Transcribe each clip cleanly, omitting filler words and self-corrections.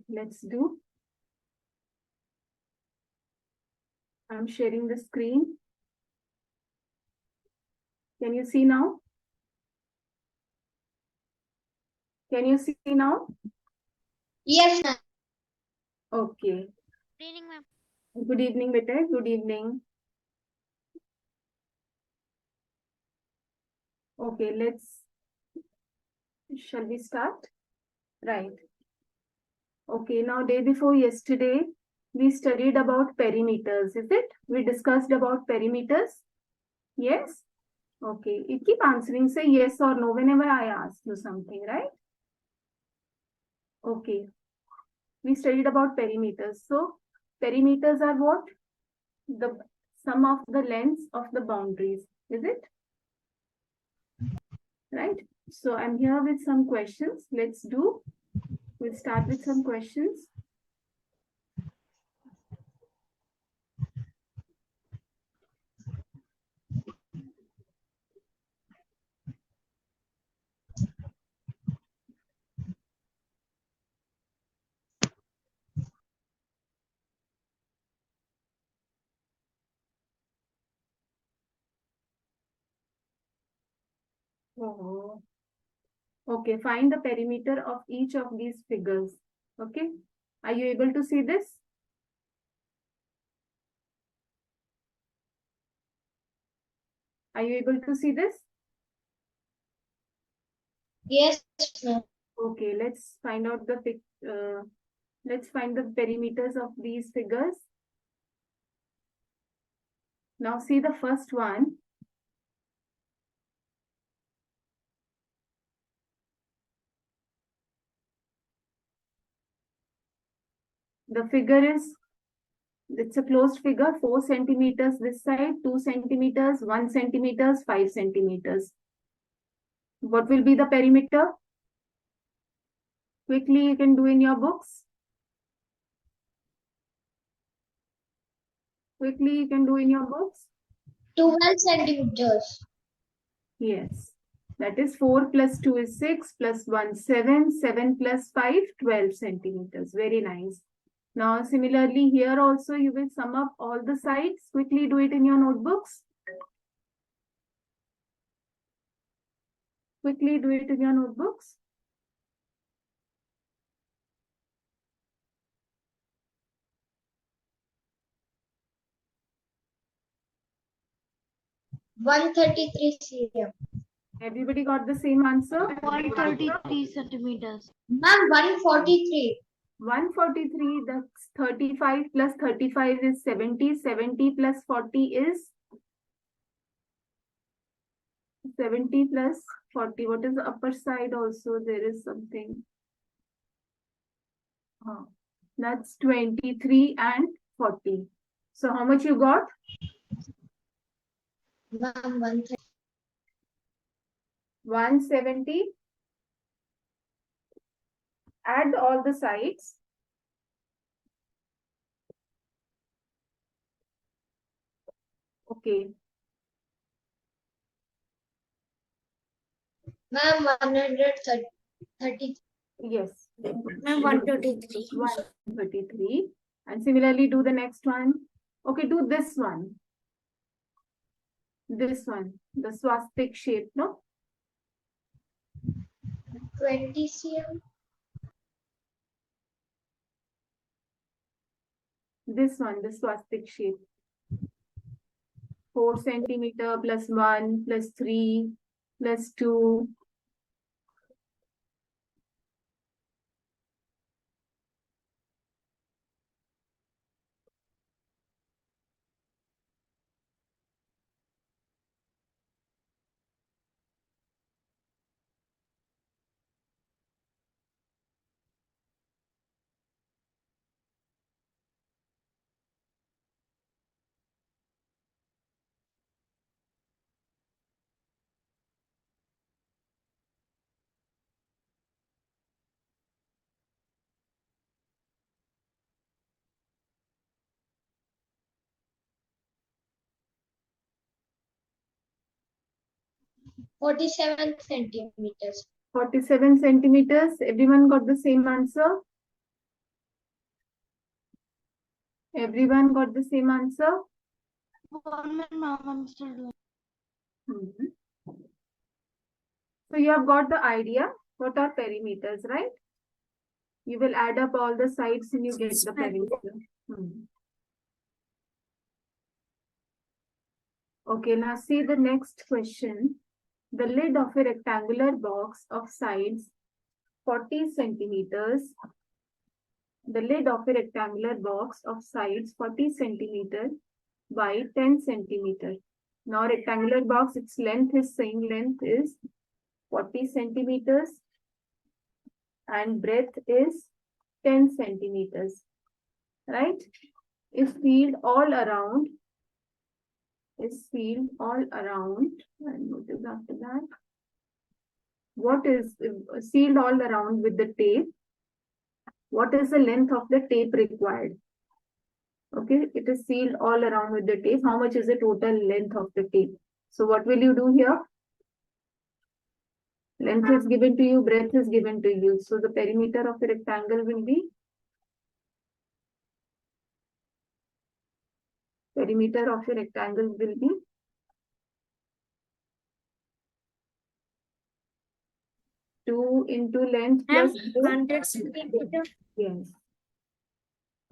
Let's do. I'm sharing the screen. Can you see now? Can you see now? Yes, ma'am. Okay. Good evening, ma'am. Good evening, beta. Good evening. Okay, shall we start? Right. Okay, now day before yesterday, we studied about perimeters, is it? We discussed about perimeters? Yes? Okay, you keep answering, say yes or no whenever I ask you something, right? Okay, we studied about perimeters. So, perimeters are what? The sum of the lengths of the boundaries, is it? Right? So, I'm here with some questions. We'll start with some questions. Oh. Okay, find the perimeter of each of these figures. Okay, are you able to see this? Are you able to see this? Yes, ma'am. Okay, let's find out let's find the perimeters of these figures. Now see the first one. The figure is, it's a closed figure, 4 centimeters this side, 2 centimeters, 1 centimeters, 5 centimeters. What will be the perimeter? Quickly you can do in your books. Quickly you can do in your books. 12 centimeters. Yes. That is 4 plus 2 is 6 plus 1, 7, 7 plus 5, 12 centimeters. Very nice. Now, similarly, here also you will sum up all the sides. Quickly do it in your notebooks. Quickly do it in your notebooks. One 33 cm. Everybody got the same answer? 133 centimeters. Ma'am, 143. 143, that's 35 plus 35 is 70. 70 plus 40 is 70 plus 40. What is the upper side also? There is something. That's 23 and 40. So how much you got? Ma'am, 130. 170. Add all the sides. Okay. Ma'am, 130. Yes. Ma'am, 123. 133. And similarly, do the next one. Okay, do this one. This one. The swastik shape, no? 20 cm. This one, the swastik shape. 4 centimeter plus 1 plus 3 plus 2. Forty-seven centimeters. 47 centimeters. Everyone got the same answer? Everyone got the same answer? 1 minute, ma'am. I'm still doing. Mhm. So you have got the idea what are perimeters, right? You will add up all the sides and you get the perimeter. Okay, now see the next question. The lid of a rectangular box of sides 40 centimeters. The lid of a rectangular box of sides 40 centimeter by 10 centimeter. Now rectangular box, its length is saying length is 40 centimeters and breadth is 10 centimeters, right? Is filled all around, and what is after that? What is sealed all around with the tape? What is the length of the tape required? Okay, it is sealed all around with the tape. How much is the total length of the tape? So what will you do here? Length is given to you, breadth is given to you. So the perimeter of a rectangle will be 2 into length plus 100 centimeter. yes.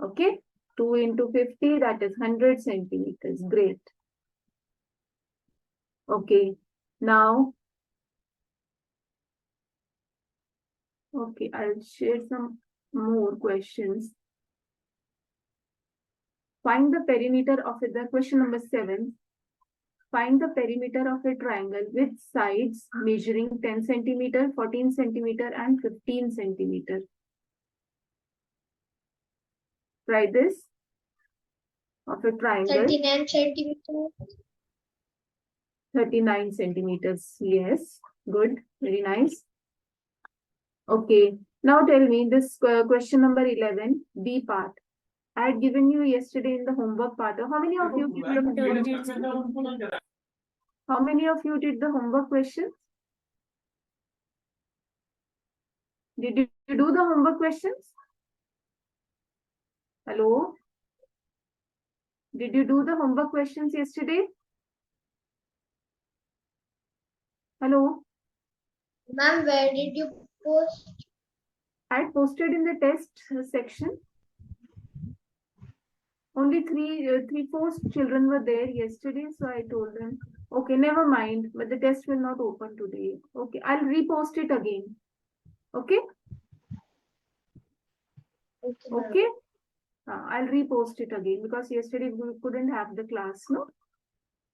Okay, 2 into 50, that is 100 centimeters. Great. Okay, now, okay, I'll share some more questions. Find the perimeter of the question number 7. Find the perimeter of a triangle with sides measuring 10 centimeter, 14 centimeter, and 15 centimeter. Try this. Of a triangle. 39 centimeters. 39 centimeters. Yes. Good. Very nice. Okay. Now tell me this question number 11, B part. I had given you yesterday in the homework part. How many of you did the homework questions? Did you do the homework questions? Hello? Did you do the homework questions yesterday? Hello? Ma'am, where did you post? I had posted in the test section. Only three, 4 children were there yesterday, so I told them, okay, never mind, but the test will not open today. Okay, I'll repost it again. Okay? Okay? I'll repost it again because yesterday we couldn't have the class, no?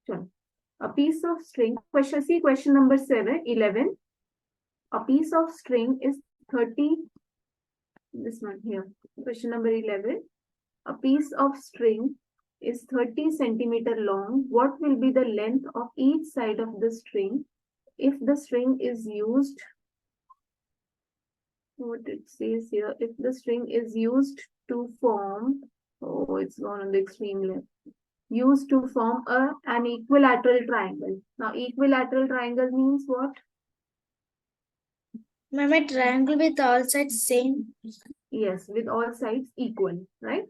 Sure. A piece of string, question number 11. A piece of string is 30, this one here, question number 11. A piece of string is 30 centimeter long. What will be the length of each side of the string if the string is used? What it says here, if the string is used to form, oh, it's gone on the extreme left. Used to form an equilateral triangle. Now, equilateral triangle means what? Ma'am, a triangle with all sides same. Yes, with all sides equal, right?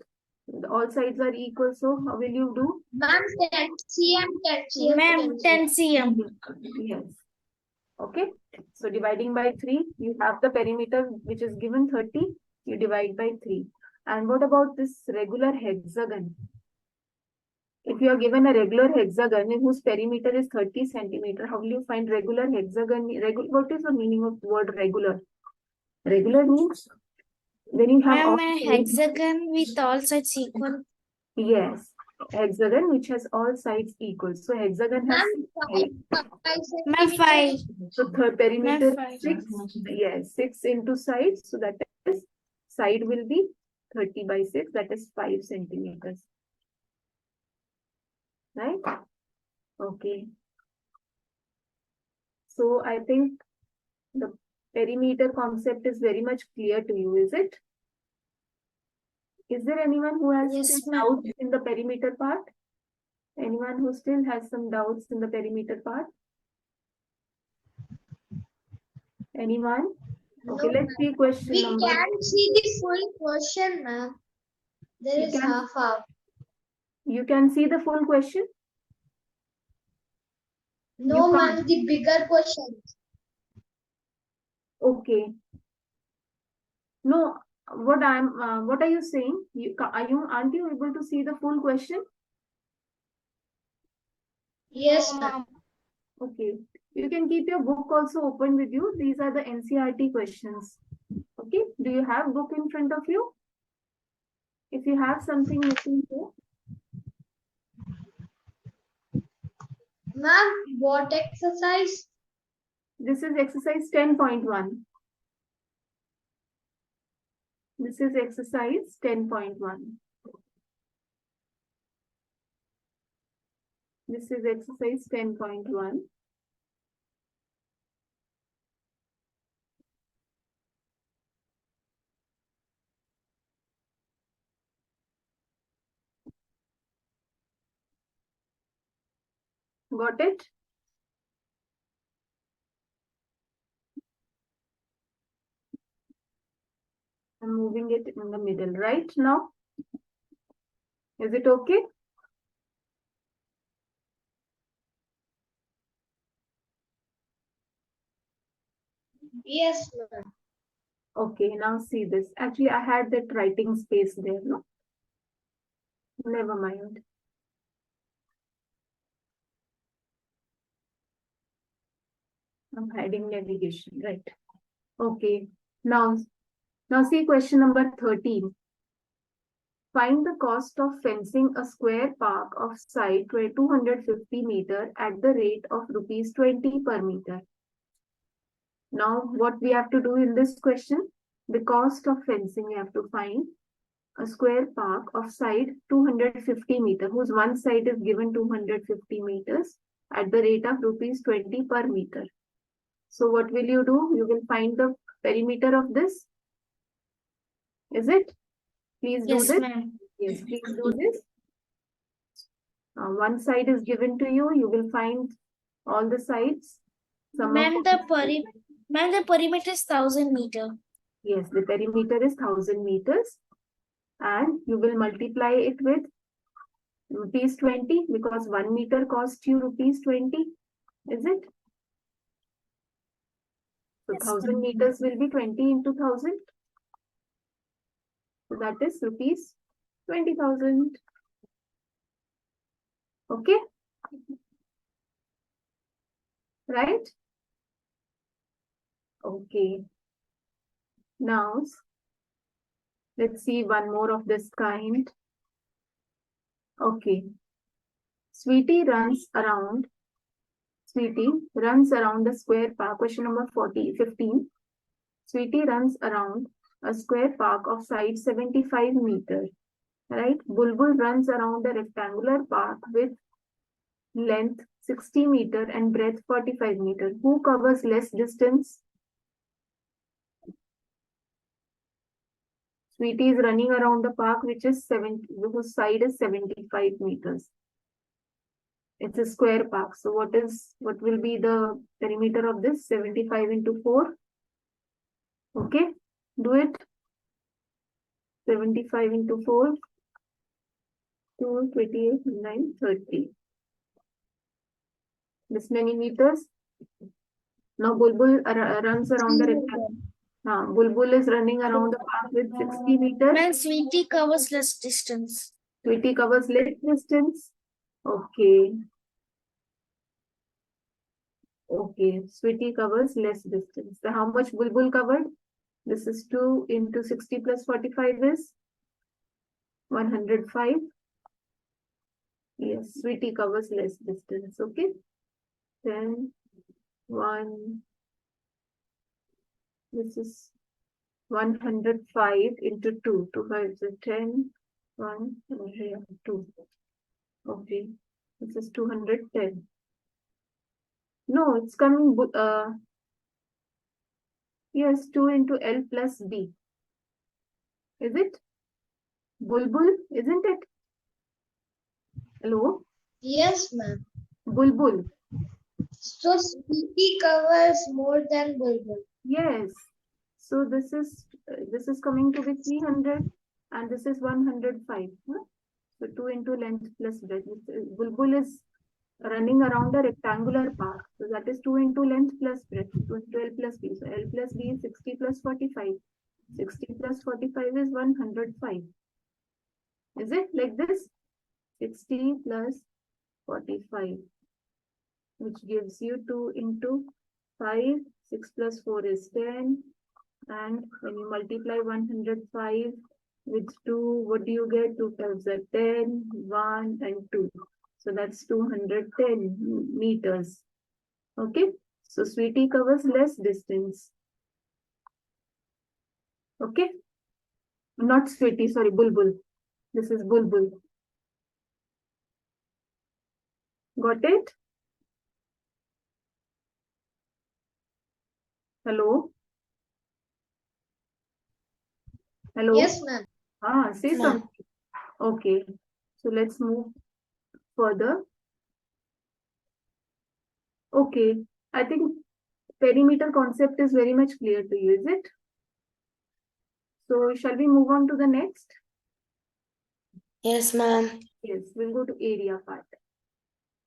All sides are equal, so how will you do? Ma'am, 10 cm, 10 cm. Ma'am, 10 cm. Yes. Okay. So dividing by 3, you have the perimeter which is given 30. You divide by 3. And what about this regular hexagon? If you are given a regular hexagon whose perimeter is 30 centimeter, how will you find regular hexagon? What is the meaning of the word regular? Regular means when you have all a hexagon with all sides equal. Yes, hexagon which has all sides equal. So hexagon has 5. So perimeter 6. Yes, 6 into sides. So that is side will be 30 by 6. That is 5 centimeters. Right? Okay. So I think the perimeter concept is very much clear to you, is it? Is there anyone who has doubts in the perimeter part? Anyone who still has some doubts in the perimeter part? Anyone? Okay, let's see question number. We can't see the full question, ma'am. There is half. You can see the full question? No, ma'am, the bigger question. Okay. No, what are you saying? Aren't you able to see the full question? Yes, ma'am. Okay. You can keep your book also open with you. These are the NCERT questions. Okay. Do you have book in front of you? If you have something missing here. Ma'am, what exercise? This is exercise 10.1. This is exercise 10.1. This is exercise 10.1. Got it? I'm moving it in the middle right now. Is it okay? Yes, ma'am. Okay, now see this. Actually, I had that writing space there, no? Never mind. I'm hiding navigation, right? Okay. Now see question number 13. Find the cost of fencing a square park of site 250 meter at the rate of rupees 20 per meter. Now, what we have to do in this question? The cost of fencing we have to find a square park of side 250 meter, whose one side is given 250 meters at the rate of rupees 20 per meter. So what will you do? You will find the perimeter of this. Is it? Please do this. Yes, please do this. One side is given to you. You will find all the sides. Ma'am, the perimeter is 1000 meter. Yes, the perimeter is 1000 meters. And you will multiply it with rupees 20 because 1 meter costs you rupees 20. Is it? So Yes, 1000 meters will be 20 into 1000. So that is rupees 20,000. Okay? Right? Okay. Now, let's see one more of this kind. Okay. Sweetie runs around the square park. Question number 15. Sweetie runs around a square park of side 75 meters. Right? Bulbul runs around a rectangular park with length 60 meter and breadth 45 meter. Who covers less distance? Sweetie is running around the park whose side is 75 meters. It's a square park. So what will be the perimeter of this? 75 into 4. Okay, do it. 75 into 4. 2, 28, 9, 30. This many meters. Now Bulbul runs around the rectangle. Bulbul is running around the park with 60 meters. Ma'am, Sweetie covers less distance. Sweetie covers less distance. Okay. Okay, Sweetie covers less distance. So how much Bulbul covered? This is 2 into 60 plus 45 is 105. Yes, Sweetie covers less distance. Okay. 10, 1. This is 105 into 2. 2 5 is 10. 1, 2. Okay. This is 210. No, it's coming. Yes, 2 into L plus B. Is it? Bulbul, isn't it? Hello? Yes, ma'am. Bulbul. So Sweetie covers more than Bulbul. Yes. So this is coming to be 300 and this is 105. Huh? So 2 into length plus breadth. Bulbul is running around a rectangular path. So that is 2 into length plus breadth. 2 into L plus B. So L plus B is 60 plus 45. 60 plus 45 is 105. Is it like this? 60 plus 45, which gives you 2 into 5. 6 plus 4 is 10. And when you multiply 105 with 2, what do you get? 2 times are 10, 1 and 2. So that's 210 meters. Okay. So Sweetie covers less distance. Okay. Not Sweetie, sorry, Bulbul. This is Bulbul. Got it? Hello? Hello? Yes, ma'am. Say something. Okay. So let's move further. Okay. I think perimeter concept is very much clear to you, is it? So shall we move on to the next? Yes, ma'am. Yes, we'll go to area part.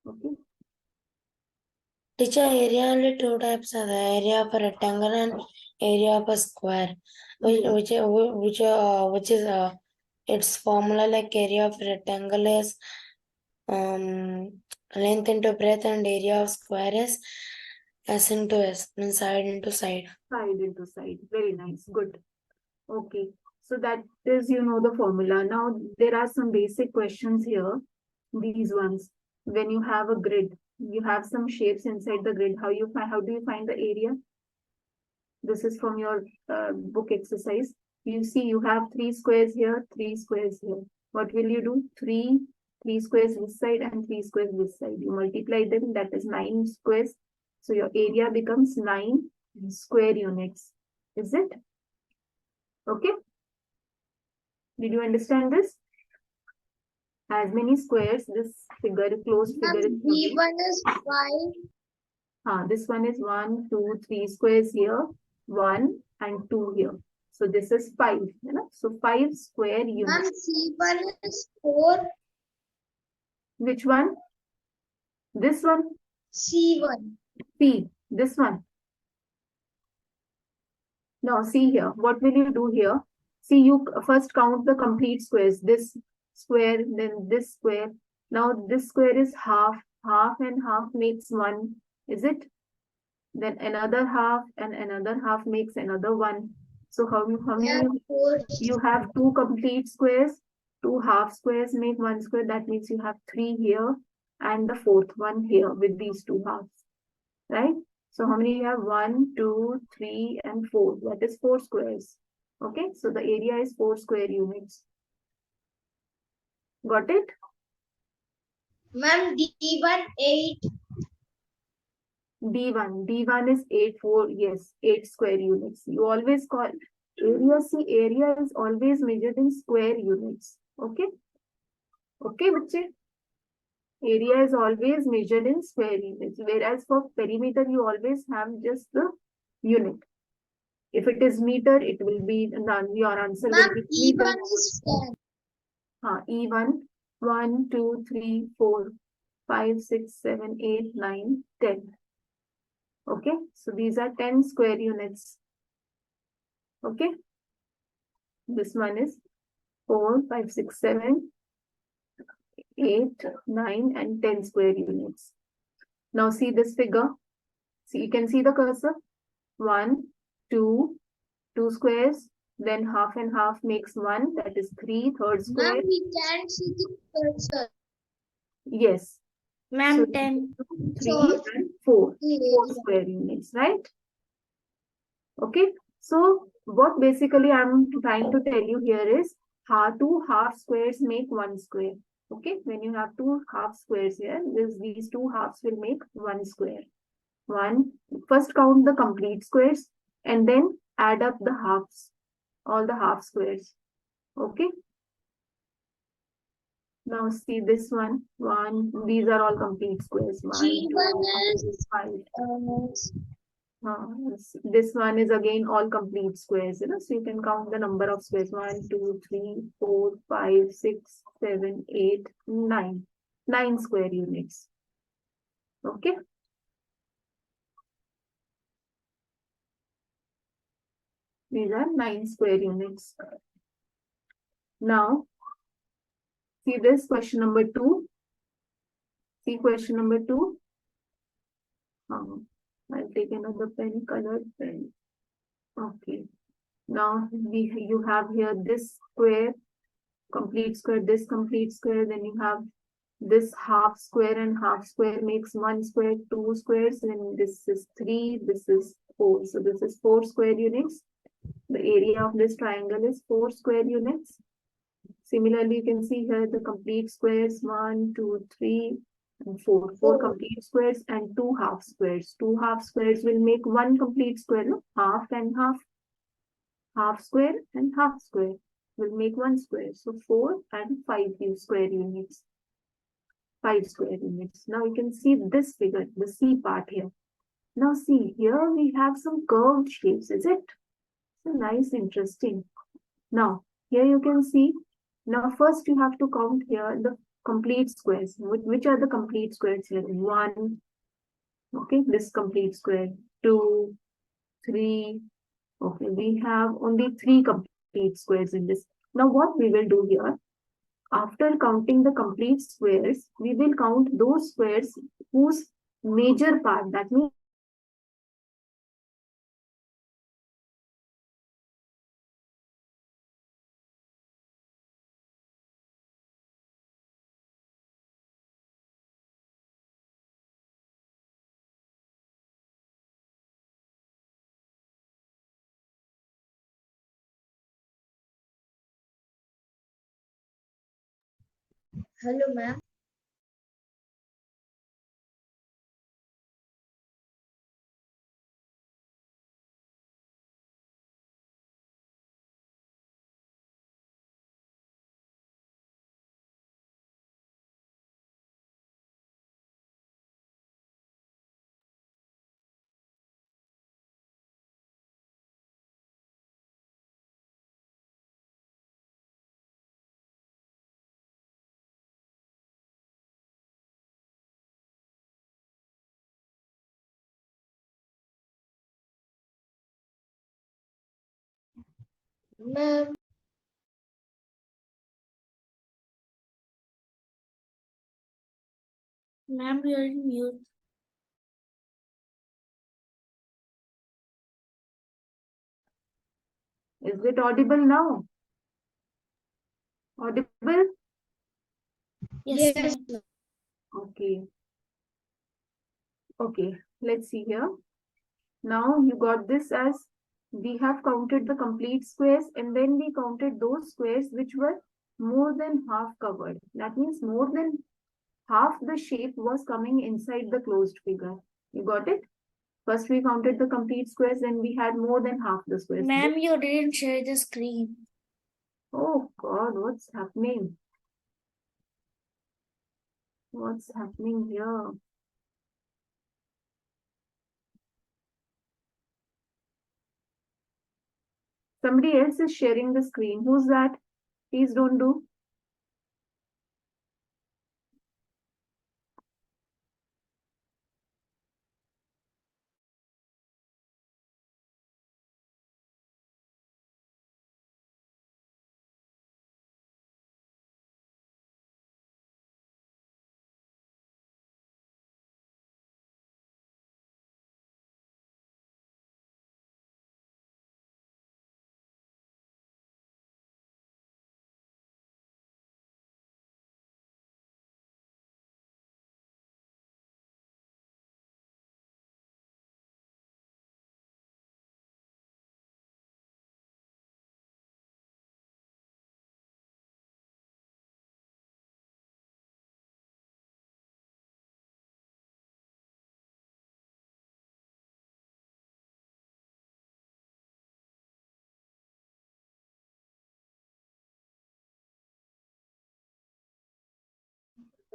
Okay. Teacher, area only two types are there, area of a rectangle and area of a square. Which is its formula like area of rectangle is length into breadth and area of square is S into S, means side into side. Side into side. Very nice. Good. Okay. So that is, the formula. Now there are some basic questions here. These ones. When you have a grid, you have some shapes inside the grid. How do you find the area? This is from your book exercise. You see, you have 3 squares here, 3 squares here. What will you do? 3 squares this side and 3 squares this side. You multiply them, that is 9 squares. So your area becomes 9 square units. Is it? Okay. Did you understand this? As many squares, this figure, closed figure is B1 is 5. this one is 1, 2, 3 squares here, 1 and 2 here. So this is 5. So 5 square units. Ma'am, C1 is 4. Which one? This one? C1. C. This one. No, see here. What will you do here? See, you first count the complete squares. This square, then this square. Now this square is half. Half and half makes 1. Is it? Then another half and another half makes another 1. So how many? You have 2 complete squares. 2 half squares make 1 square. That means you have 3 here and the 4th one here with these 2 halves. Right? So how many you have? 1, 2, 3 and 4. That is 4 squares. Okay. So the area is 4 square units. Got it? Ma'am, D1 8. D1 is 8, 4, yes, 8 square units. You always call area, see, area is always measured in square units. Okay? Okay, bache? Area is always measured in square units, whereas for perimeter, you always have just the unit. If it is meter, it will be none. Your answer will be meter. E1 is 10. E1, 1, 2, 3, 4, 5, 6, 7, 8, 9, 10. Okay, so these are 10 square units. Okay, this one is 4, 5, 6, 7, 8, 9, and 10 square units. Now see this figure. See, you can see the cursor. 1, 2, 2 squares. Then half and half makes 1. That is 3, third square. Ma'am, we can't see the cursor. Yes. Ma'am, So 10. 3 and 4. 4 square units, right? Okay. So what basically I'm trying to tell you here is how 2 half squares make 1 square. Okay. When you have 2 half squares here, these 2 halves will make 1 square. First count the complete squares and then add up the halves, all the half squares. Okay. Now see this one. These are all complete squares. 1, 2, 3, 5. This one is again all complete squares, so you can count the number of squares: 1, 2, 3, 4, 5, 6, 7, 8, 9. 9 square units. Okay. These are 9 square units. Now, see this question number 2. See question number 2. I'll take another pen, colored pen. Okay. Now you have here this square, complete square, this complete square, then you have this half square, and half square makes 1 square, 2 squares, and this is 3, this is 4. So this is 4 square units. The area of this triangle is 4 square units. Similarly, you can see here the complete squares: 1, 2, 3, and 4. 4 complete squares and 2 half squares. 2 half squares will make 1 complete square, no? Half and half. Half square and half square will make 1 square. So 4 and 5 square units. 5 square units. Now you can see this figure, the C part here. Now see, here we have some curved shapes, is it? So nice, interesting. Now, here you can see, now first you have to count here the complete squares. Which are the complete squares here? 1, okay, this complete square, 2, 3, okay, we have only 3 complete squares in this. Now what we will do here, after counting the complete squares, we will count those squares whose major part, that means Hello, ma'am. Ma'am, Ma'am, you are in mute. is it audible now? Audible? yes, ma'am. Okay. Okay, let's see here. Now you got this as we have counted the complete squares, and then we counted those squares which were more than half covered. That means more than half the shape was coming inside the closed figure. You got it? First we counted the complete squares, and we had more than half the squares. Ma'am, you didn't share the screen. Oh God, what's happening? What's happening here? Somebody else is sharing the screen. Who's that? Please don't do.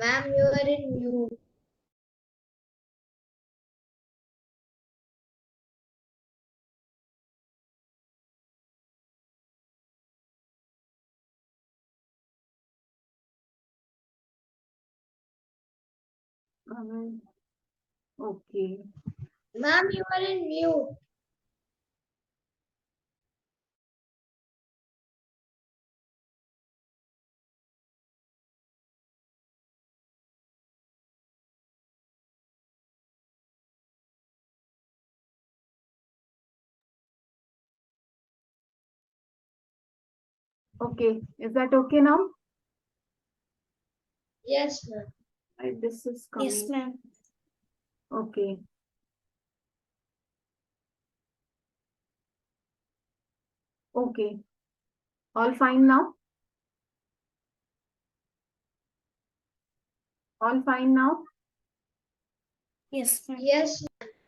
ma'am, you are in mute. Okay. Ma'am, you are in mute. Okay. Is that okay now? Yes, ma'am. Right, this is Yes, coming. ma'am. Okay. Okay. All fine now? All fine now? Yes, ma'am. Yes,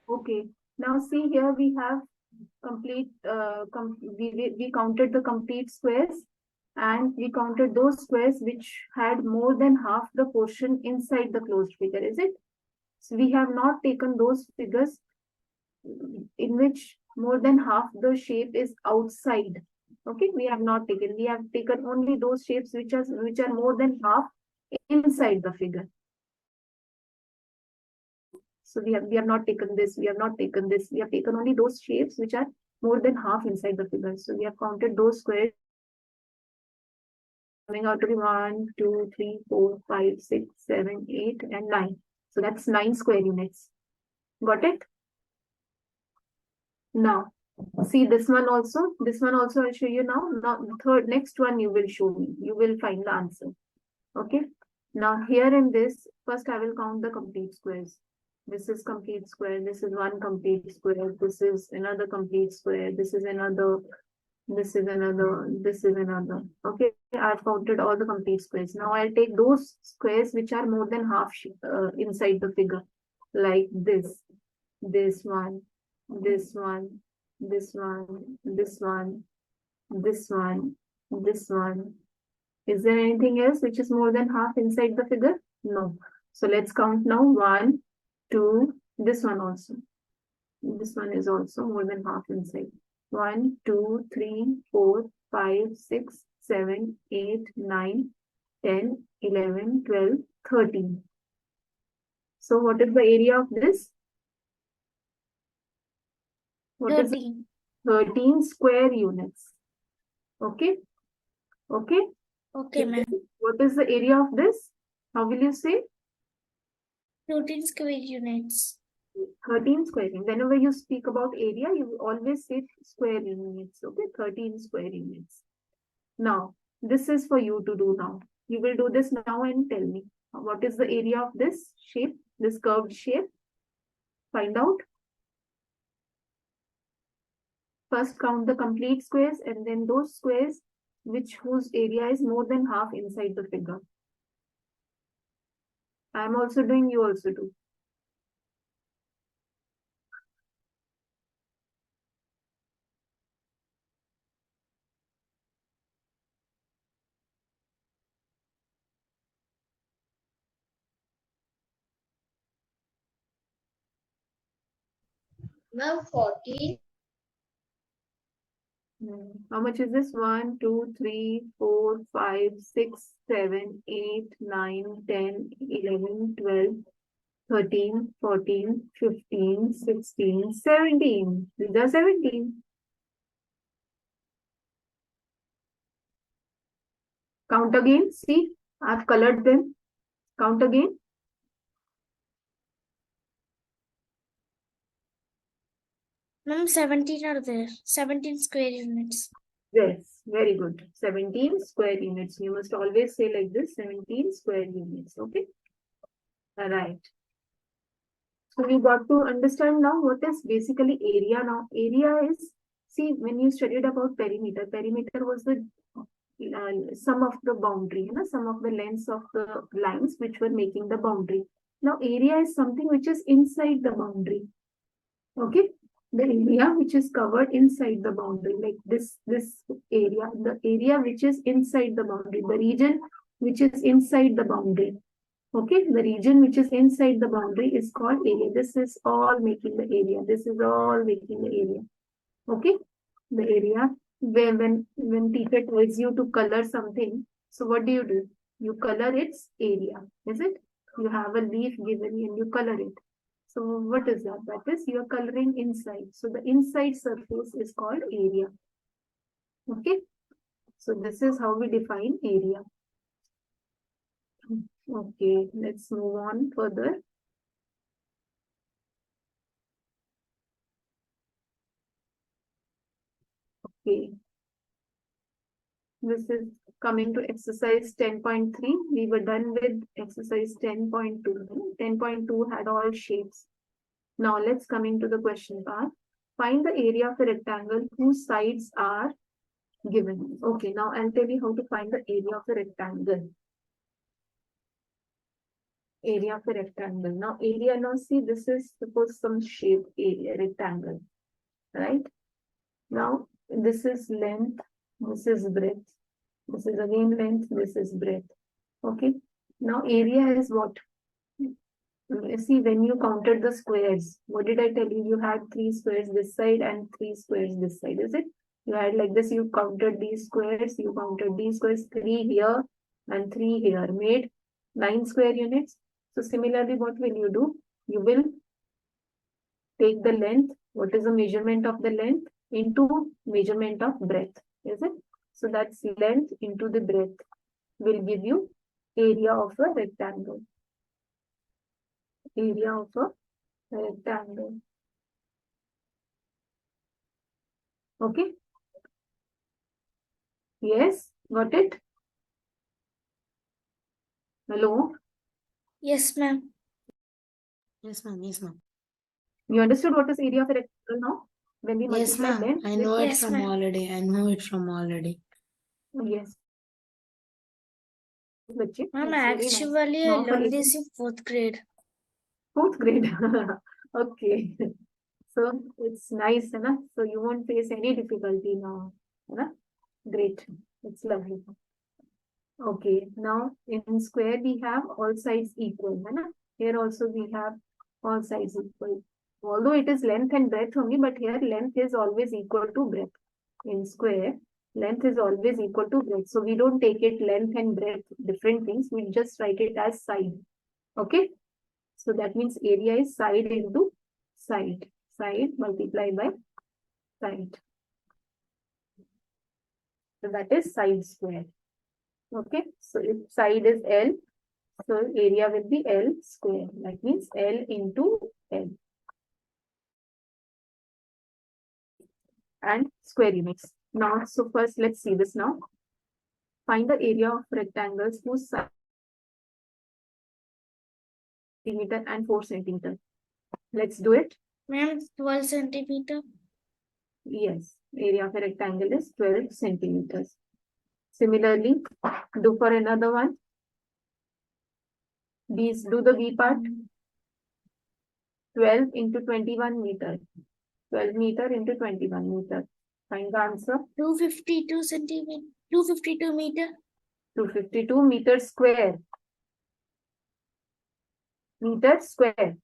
Okay. Now see here we have complete, we counted the complete squares and we counted those squares which had more than half the portion inside the closed figure, is it? So we have not taken those figures in which more than half the shape is outside. Okay, we have not taken. We have taken only those shapes which are more than half inside the figure. So we have not taken this. We have not taken this. We have taken only those shapes which are more than half inside the figure. So we have counted those squares coming out to be 1, 2, 3, 4, 5, 6, 7, 8, and 9. So that's 9 square units. Got it? Now, see this one also. This one also I'll show you now. Now, next one you will show me. You will find the answer. Okay. Now here in this, first I will count the complete squares. This is complete square. This is one complete square. This is another complete square. This is another. This is another. This is another. Okay. I've counted all the complete squares. Now I'll take those squares which are more than half inside the figure, like this one, this one, this one, this one, this one, this one. Is there anything else which is more than half inside the figure? No. So let's count now. 1, 2, this one also. This one is also more than half inside. 1, 2, 3, 4, 5, 6, 7, 8, 9, 10, 11, 12, 13. So what is the area of this? What is 13. 13 square units. Okay. Okay. Okay, ma'am. What is the area of this? How will you say? 13 square units. 13 square units. Whenever you speak about area, you always say square units. Okay. 13 square units. Now, this is for you to do now. You will do this now and tell me. What is the area of this shape, this curved shape? Find out. First count the complete squares and then those squares whose area is more than half inside the figure. I am also doing, you also do. ma'am, 14. How much is this? 1, 2, 3, 4, 5, 6, 7, 8, 9, 10, 11, 12, 13, 14, 15, 16, 17. These are 17. Count again. See, I've colored them. Count again. Ma'am, 17 are there. 17 square units. Yes, very good. 17 square units. You must always say like this, 17 square units. Okay. All right. So we got to understand now what is basically area now. Area is, see, when you studied about perimeter, perimeter was the sum of the boundary, you know, sum of the lengths of the lines which were making the boundary. Now area is something which is inside the boundary. Okay. The area which is covered inside the boundary, like this area, the area which is inside the boundary, the region which is inside the boundary. Okay, the region which is inside the boundary is called area. This is all making the area. This is all making the area. Okay, the area where when teacher tells you to color something, so what do? You color its area, is it? You have a leaf given and you color it. So what is that? That is you are coloring inside. So the inside surface is called area. Okay. So this is how we define area. Okay, let's move on further. Okay. This is coming to exercise 10.3. We were done with exercise 10.2. 10.2 had all shapes. Now let's come into the question part. Find the area of a rectangle whose sides are given. Okay, now I'll tell you how to find the area of a rectangle. Area of a rectangle. Now area, now see, this is suppose some shape area, rectangle, right? Now this is length, this is breadth, this is again length, this is breadth. Okay. Now area is what? See, when you counted the squares, what did I tell you? You had 3 squares this side and 3 squares this side, is it? You had like this, you counted these squares, you counted these squares, 3 here and 3 here, made 9 square units. So similarly, what will you do? You will take the length, what is the measurement of the length, into measurement of breadth, is it? So that's length into the breadth will give you area of a rectangle. Area of a rectangle. Okay. Yes, got it? Hello? Yes, ma'am. Yes, ma'am. Yes, ma'am. You understood what is area of a rectangle now? When we Yes, multiply ma'am. length I with know it breadth? from already. I know it from already. Yes. Bachche, Ma'am, that's very nice. actually, I Now for learned area- this in 4th grade. 4th grade. Okay. So it's nice, na? So you won't face any difficulty now. Na? Great. It's lovely. Okay. Now in square we have all sides equal. Na? Here also we have all sides equal. Although it is length and breadth only, but here length is always equal to breadth. In square, length is always equal to breadth. So we don't take it length and breadth, different things. We just write it as side. Okay. So that means area is side into side. Side multiplied by side. So that is side square. Okay. So if side is L, so area will be L square. That means L into L. And square units. Now, so first let's see this now. Find the area of rectangles whose side centimeter and 4 centimeter. Let's do it. Ma'am, 12 centimeter. Yes, area of a rectangle is 12 centimeters. Similarly, do for another one. These do the V part. 12 into 21 meter. 12 meter into 21 meter. Find the answer. 252 centimeter. 252 meter. 252 meter square. Meter square.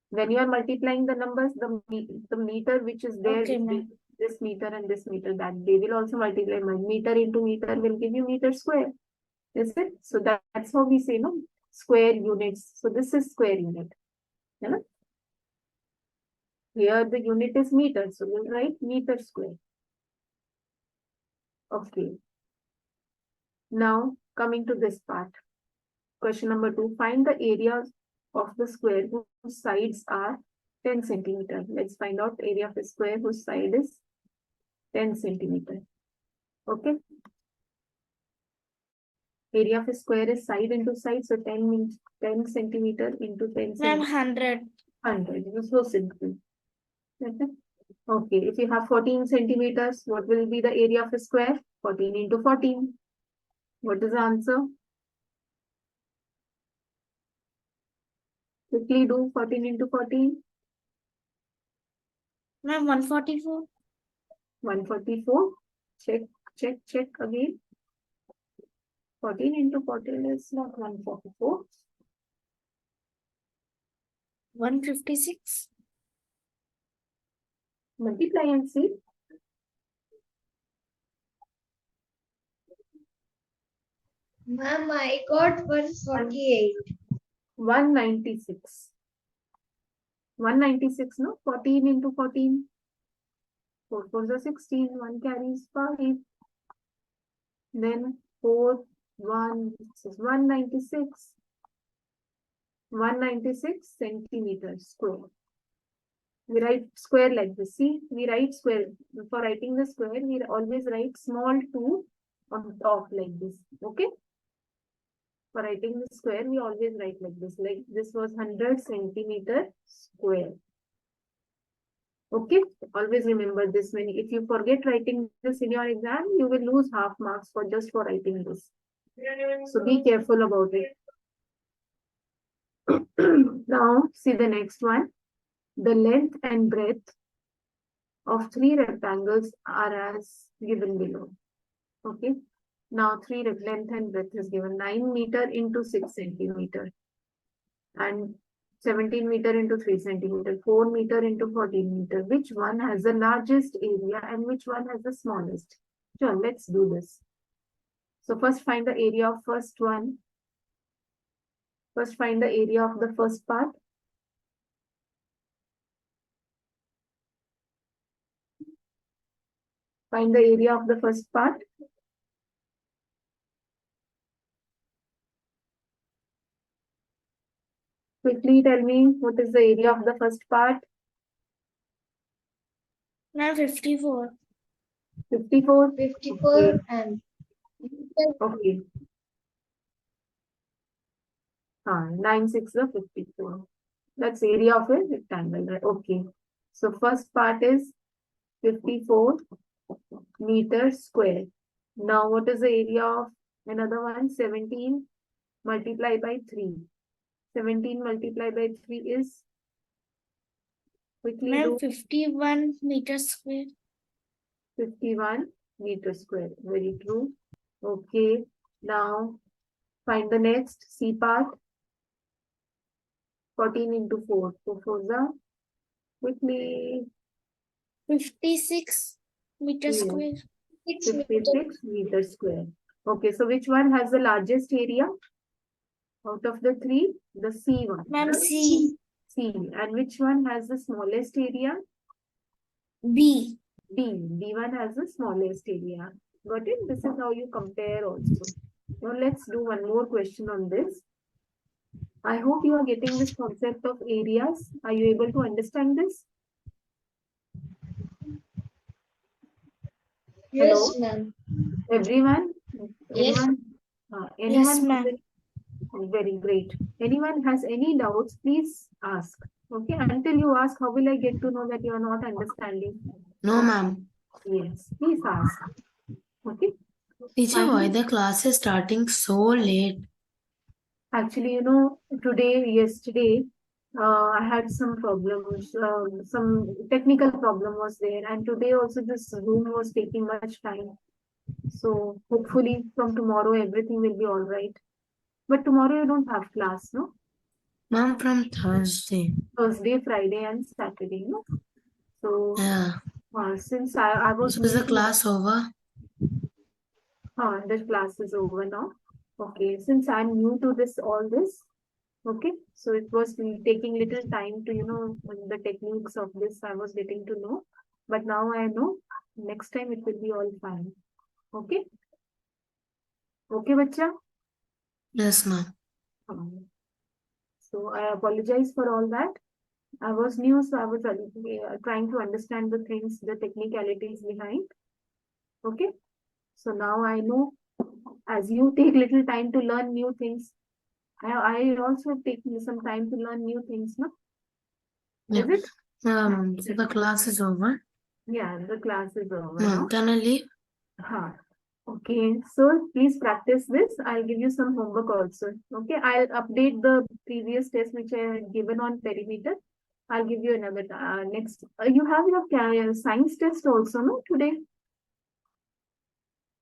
When you are multiplying the numbers, the meter which is there, Okay, ma'am. this meter and this meter, that they will also multiply. Meter into meter will give you meter square. Is it? So that's how we say, no, square units. So this is square unit. Yeah? Here the unit is meter, so we'll write meter square. Okay. Now coming to this part. Question number 2. Find the area of the square whose sides are 10 centimeter. Let's find out area of a square whose side is 10 centimeter. Okay. Area of a square is side into side, so 10 means 10 centimeter into 10 Ma'am, centimeter. 100. 100. It was so simple. Okay, if you have 14 centimeters, what will be the area of a square? 14 into 14. What is the answer? Quickly do 14 into 14. Ma'am, 144. 144. Check, check, check again. 14 into 14 is not 144. 156. Multiply and see. Ma'am, I got 148. 196. 196, no? 14 into 14. 4 4s are 16. 1 carries 5. Then 4, 1, this is 196. 196 centimeters square. We write square like this. See, we write square. For writing the square, we always write small 2 on top like this. Okay? For writing the square, we always write like this. Like this was 100 centimeter square. Okay? Always remember this. If you forget writing this in your exam, you will lose half marks for just for writing this. So be careful about it. Now, see the next one. The length and breadth of 3 rectangles are as given below. Okay. Now, 3 length and breadth is given 9 meter into 6 centimeter and 17 meter into 3 centimeter, 4 meter into 14 meter. Which one has the largest area and which one has the smallest? Sure, let's do this. So first find the area of first one. First find the area of the first part. Find the area of the first part. Quickly tell me what is the area of the first part. Now 54. 54. 54 Okay. and Okay. 9 6 is 54. That's area of a rectangle, right? Okay. So first part is 54 meters square. Now what is the area of another one? 17 multiplied by 3. 17 multiplied by 3 is, quickly do, 51 meters square. 51 meters square. Very true. Okay. Now find the next C part. 14 into 4. 4 4s are, quickly, 56 meters Yeah. square. 56 meters square. Okay, so which one has the largest area out of the 3? The C one. Ma'am, right? C. C. And which one has the smallest area? B. D. D one has the smallest area. Got it? This is how you compare also. Now let's do one more question on this. I hope you are getting this concept of areas. Are you able to understand this? Yes, Hello? ma'am. Everyone? Yes. Anyone? Yes, Anyone? ma'am. Very great. Anyone has any doubts, please ask. Okay, until you ask, how will I get to know that you are not understanding? No, ma'am. Yes, please ask. Okay. Teacher, why the class is starting so late? Actually, yesterday, I had some problems. Some technical problem was there, and today also this Zoom was taking much time. So hopefully from tomorrow everything will be all right. But tomorrow you don't have class, no? Ma'am, from Thursday. Thursday, Friday, and Saturday, no? So Yeah. since I was So is new the to class over? the class is over now. Okay, since I'm new to all this, okay, so it was taking little time to, the techniques of this I was getting to know. But now I know, next time it will be all fine. Okay? Okay, bacha? Yes, ma'am. So I apologize for all that. I was new, so I was trying to understand the things, the technicalities behind. Okay? So now I know, as you take little time to learn new things, I also take some time to learn new things, no? Yeah. Is it? So the class is over. Yeah, the class is over Ma'am, now. can I leave? Okay, so please practice this. I'll give you some homework also. Okay, I'll update the previous test which I had given on perimeter. I'll give you another next. You have your science test also, no? Today,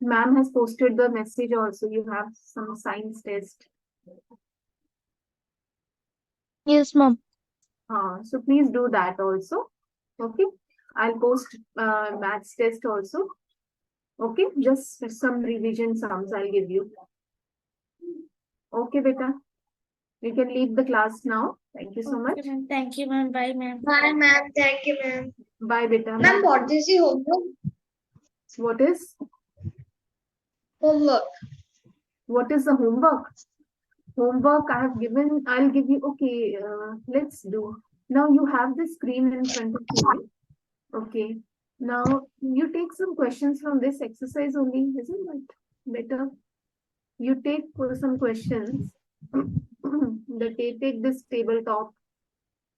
ma'am has posted the message also. You have some science test. Yes, ma'am. So please do that also. Okay, I'll post maths test also. Okay, just some revision sums I'll give you. Okay, beta. You can leave the class now. Thank you so much. Okay, ma'am. Thank you, ma'am. Bye, ma'am. Bye, ma'am. Thank you, ma'am. Bye, beta. Ma'am, what is the homework? What is? Homework. What is the homework? Homework I have given, I'll give you, okay, let's do. Now you have the screen in front of you. Okay. Now you take some questions from this exercise only, isn't it? Better. You take some questions. Take this tabletop.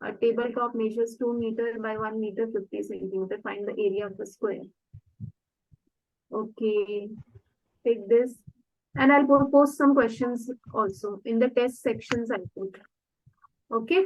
A tabletop measures 2 meter by 1 meter 50 centimeter. Find the area of the square. Okay. Take this. And I'll post some questions also in the test sections I put. Okay.